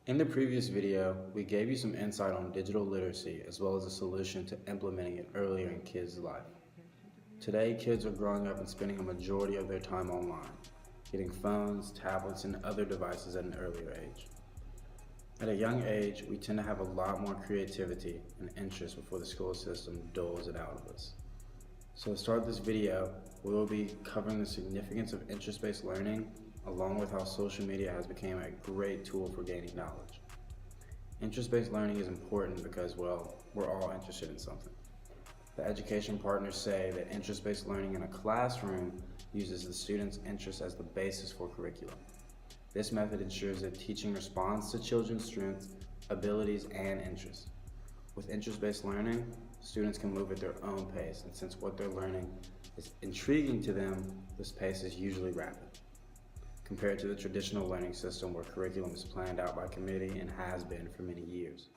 In the previous video, we gave you some insight on digital literacy as well as a solution to implementing it earlier in kids' life. Today, kids are growing up and spending a majority of their time online, getting phones, tablets, and other devices at an earlier age. At a young age, we tend to have a lot more creativity and interest before the school system doles it out of us. So to start this video, we will be covering the significance of interest-based learning along with how social media has become a great tool for gaining knowledge. Interest-based learning is important because, well, we're all interested in something. The education partners say that interest-based learning in a classroom uses the student's interest as the basis for curriculum. This method ensures that teaching responds to children's strengths, abilities, and interests. With interest-based learning, students can move at their own pace, and since what they're learning is intriguing to them, this pace is usually rapid, compared to the traditional learning system where curriculum is planned out by committee and has been for many years.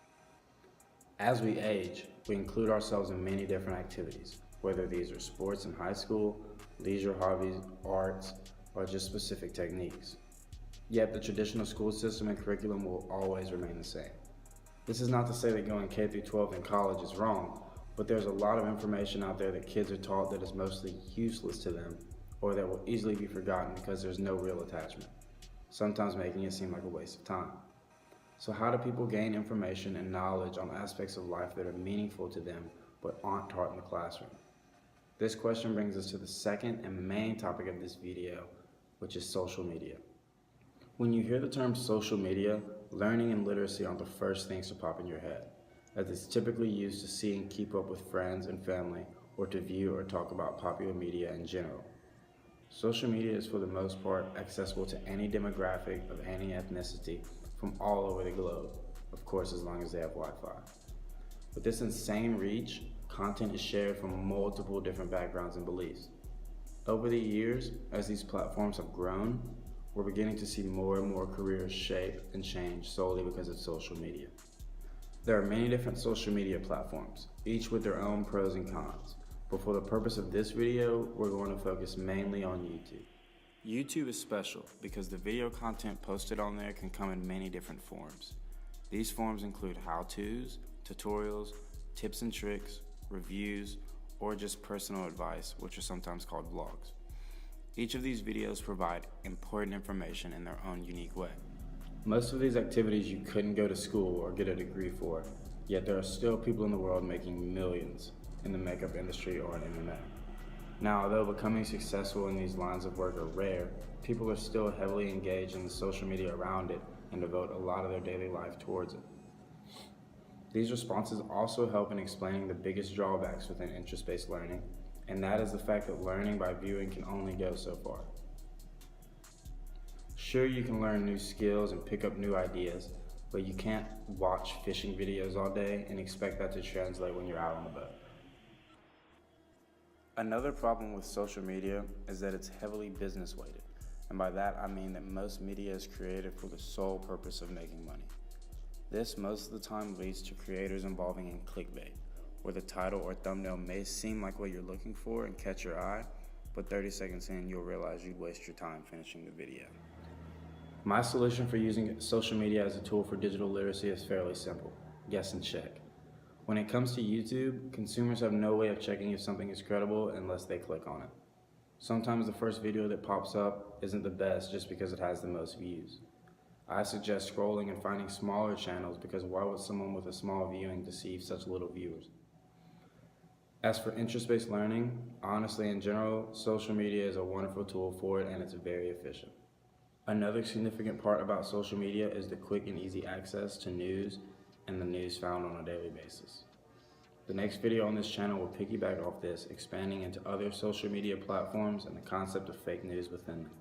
As we age, we include ourselves in many different activities, whether these are sports in high school, leisure hobbies, arts, or just specific techniques. Yet the traditional school system and curriculum will always remain the same. This is not to say that going K through 12 in college is wrong, but there's a lot of information out there that kids are taught that is mostly useless to them or that will easily be forgotten because there's no real attachment, sometimes making it seem like a waste of time. So how do people gain information and knowledge on aspects of life that are meaningful to them but aren't taught in the classroom? This question brings us to the second and main topic of this video, which is social media. When you hear the term social media, learning and literacy aren't the first things to pop in your head, as it's typically used to see and keep up with friends and family or to view or talk about popular media in general. Social media is for the most part accessible to any demographic of any ethnicity from all over the globe, of course as long as they have Wi-Fi. With this insane reach, content is shared from multiple different backgrounds and beliefs. Over the years, as these platforms have grown, we're beginning to see more and more careers shape and change solely because of social media. There are many different social media platforms, each with their own pros and cons. But for the purpose of this video, we're going to focus mainly on YouTube. YouTube is special because the video content posted on there can come in many different forms. These forms include how-tos, tutorials, tips and tricks, reviews, or just personal advice, which are sometimes called vlogs. Each of these videos provide important information in their own unique way. Most of these activities you couldn't go to school or get a degree for, yet there are still people in the world making millions in the makeup industry or on MMA. Now, although becoming successful in these lines of work are rare, people are still heavily engaged in the social media around it and devote a lot of their daily life towards it. These responses also help in explaining the biggest drawbacks within interest-based learning, and that is the fact that learning by viewing can only go so far. Sure, you can learn new skills and pick up new ideas, but you can't watch fishing videos all day and expect that to translate when you're out on the boat. Another problem with social media is that it's heavily business weighted, and by that I mean that most media is created for the sole purpose of making money. This most of the time leads to creators involving in clickbait, where the title or thumbnail may seem like what you're looking for and catch your eye, but 30 seconds in you'll realize you'd waste your time finishing the video. My solution for using social media as a tool for digital literacy is fairly simple: guess and check. When it comes to YouTube, consumers have no way of checking if something is credible unless they click on it. Sometimes the first video that pops up isn't the best just because it has the most views. I suggest scrolling and finding smaller channels because why would someone with a small viewing deceive such little viewers? As for interest-based learning, honestly in general, social media is a wonderful tool for it and it's very efficient. Another significant part about social media is the quick and easy access to news and the news found on a daily basis. The next video on this channel will piggyback off this, expanding into other social media platforms and the concept of fake news within them.